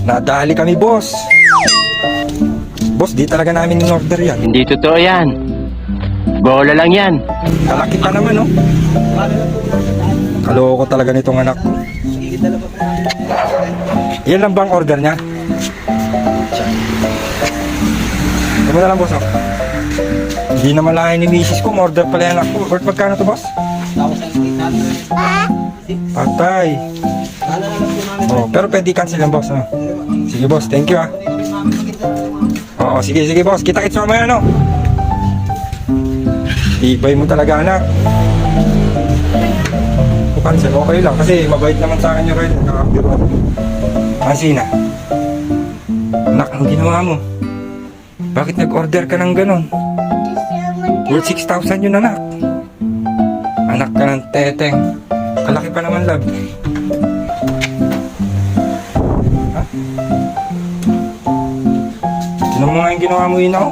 Nadali kami, boss. Boss, di talaga namin in-order yan. Hindi totoo yan. Bola lang yan. Kalaki pa naman, oh. Kaloko talaga nitong anak ko. Yan lang bang order niya? Ano na lang, boss, oh. Hindi na malayan ni misis ko. Order pala yung anak ko. Worth magkano to, boss? Patay. Oh, pero pwede cancel yan, boss, oh. Sige, boss. Thank you, ah. Oo, sige, boss. Kita-kits mamaya, no? Ibay mo talaga, anak. Cancel, okay lang. Kasi mabait naman sa akin yung rider. Nakakabiro. Asina. Anak, ang ginawa mo? Bakit nag-order ka ng ganon? Worth 6,000 yun, anak. Anak ka ng teteng. Kalaki pa naman, love. Ha? Sino mo nga yung ginawa mo yun ako?